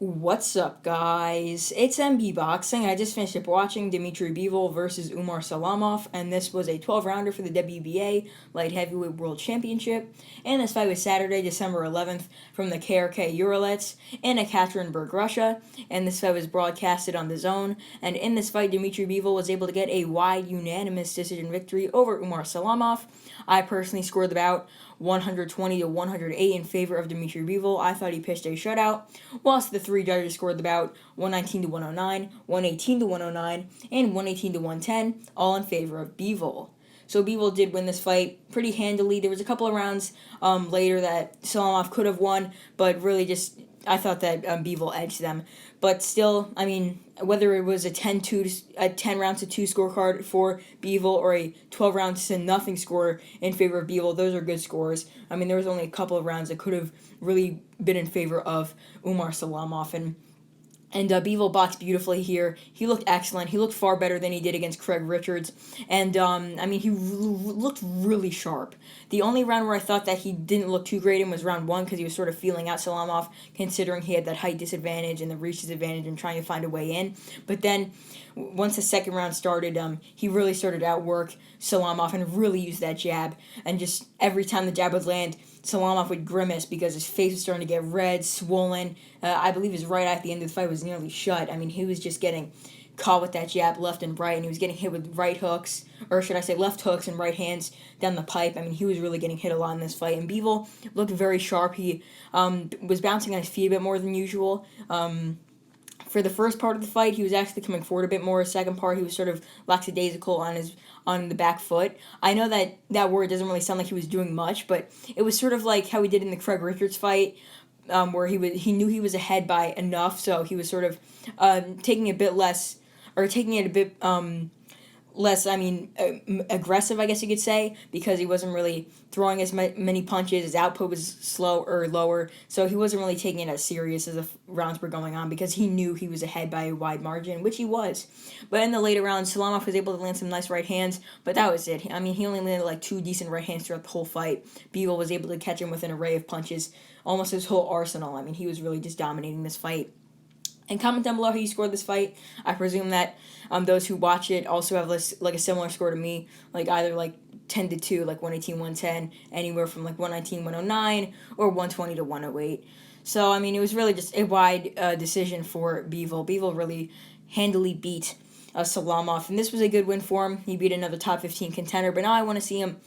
What's up, guys? It's MB Boxing. I just finished up watching Dmitry Bivol versus Umar Salamov, and this was a 12-rounder for the WBA Light Heavyweight World Championship. And this fight was Saturday, December 11th, from the KRK Uralets in Ekaterinburg, Russia. And this fight was broadcasted on the Zone. And in this fight, Dmitry Bivol was able to get a wide, unanimous decision victory over Umar Salamov. I personally scored the bout 120 to 108 in favor of Dmitry Bivol. I thought he pitched a shutout, whilst the three judges scored the bout 119 to 109, 118 to 109, and 118 to 110, all in favor of Bivol. So Bivol did win this fight pretty handily. There was a couple of rounds later that Salamov could have won, but really just I thought that Bivol edged them. But still, I mean, whether it was a 10 rounds to 2 scorecard for Bivol or a 12 rounds to nothing score in favor of Bivol, those are good scores. I mean, there was only a couple of rounds that could have really been in favor of Umar Salamov, and Bivol boxed beautifully here. He looked excellent. He looked far better than he did against Craig Richards. And, I mean, he looked really sharp. The only round where I thought that he didn't look too great in was round 1 because he was sort of feeling out Salamov, considering he had that height disadvantage and the reach disadvantage and trying to find a way in. But then, once the second round started, he really started to outwork Salamov and really used that jab. And just every time the jab would land, Salamov would grimace because his face was starting to get red, swollen. I believe his right eye at the end of the fight was nearly shut. I mean, he was just getting caught with that jab left and right, and he was getting hit with right hooks, or should I say left hooks and right hands down the pipe. I mean, he was really getting hit a lot in this fight, and Bivol looked very sharp. He was bouncing on his feet a bit more than usual. For the first part of the fight, he was actually coming forward a bit more. Second part, he was sort of lackadaisical on the back foot. I know that word doesn't really sound like he was doing much, but it was sort of like how he did in the Craig Richards fight, where he knew he was ahead by enough, so he was sort of taking it a bit less, aggressive, I guess you could say, because he wasn't really throwing as many punches. His output was slow or lower, so he wasn't really taking it as serious as the rounds were going on because he knew he was ahead by a wide margin, which he was. But in the later rounds, Salamov was able to land some nice right hands, but that was it. I mean, he only landed like 2 decent right hands throughout the whole fight. Bivol was able to catch him with an array of punches, almost his whole arsenal. I mean, he was really just dominating this fight. And comment down below how you scored this fight. I presume that those who watch it also have like a similar score to me, like either like 10 to 2, like 118, 110, anywhere from like 119, 109, or 120 to 108. So, I mean, it was really just a wide decision for Bivol. Bivol really handily beat Salamov, and this was a good win for him. He beat another top 15 contender, but now I want to see him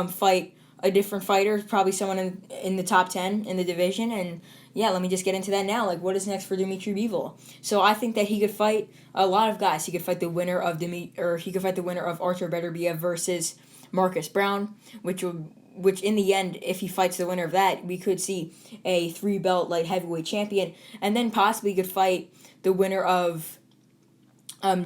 fight a different fighter, probably someone in the top 10 in the division, and yeah, let me just get into that now. Like, what is next for Dmitry Bivol? So I think that he could fight a lot of guys. He could fight the winner of Artur Beterbiev versus Marcus Brown, which in the end, if he fights the winner of that, we could see a 3-belt light heavyweight champion, and then possibly could fight the winner of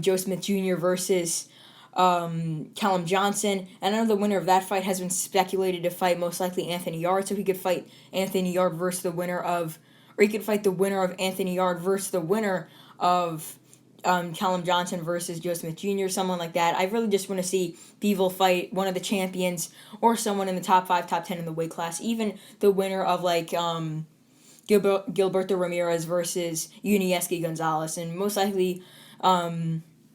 Joe Smith Jr. versus Callum Johnson. And I know the winner of that fight has been speculated to fight most likely Anthony Yarde, so he could fight Anthony Yarde versus the winner of, or he could fight the winner of Anthony Yarde versus the winner of Callum Johnson versus Joe Smith Jr., someone like that. I really just want to see Bivol fight one of the champions or someone in the top 5, top 10 in the weight class, even the winner of like Gilberto Ramirez versus Yunieski Gonzalez, and most likely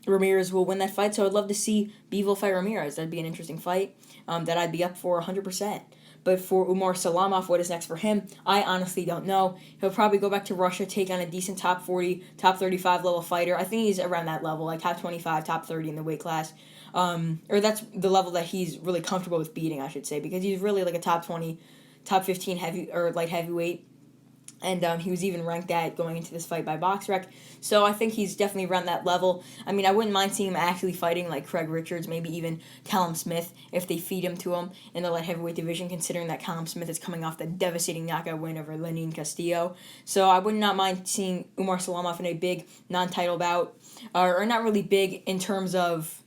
Ramirez will win that fight, so I'd love to see Bivol fight Ramirez. That'd be an interesting fight that I'd be up for 100%. But for Umar Salamov, what is next for him? I honestly don't know. He'll probably go back to Russia, take on a decent top 40, top 35 level fighter. I think he's around that level, like top 25, top 30 in the weight class. Or that's the level that he's really comfortable with beating, I should say, because he's really like a top 20, top 15 heavy or light heavyweight. And he was even ranked that going into this fight by BoxRec. So I think he's definitely around that level. I mean, I wouldn't mind seeing him actually fighting like Craig Richards, maybe even Callum Smith, if they feed him to him in the light heavyweight division, considering that Callum Smith is coming off the devastating knockout win over Lenin Castillo. So I would not mind seeing Umar Salamov in a big non-title bout, or not really big in terms of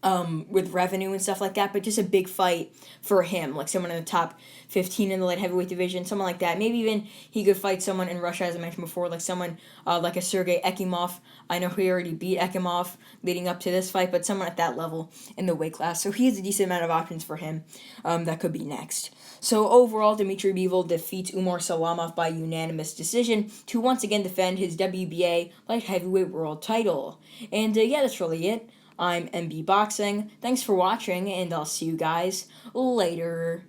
with revenue and stuff like that, but just a big fight for him, like someone in the top 15 in the light heavyweight division, someone like that. Maybe even he could fight someone in Russia, as I mentioned before, like someone like a Sergey Ekimov. I know he already beat Ekimov leading up to this fight, but someone at that level in the weight class. So he has a decent amount of options for him that could be next. So overall, Dmitry Bivol defeats Umar Salamov by unanimous decision to once again defend his WBA light heavyweight world title. And yeah, that's really it. I'm MB Boxing. Thanks for watching, and I'll see you guys later.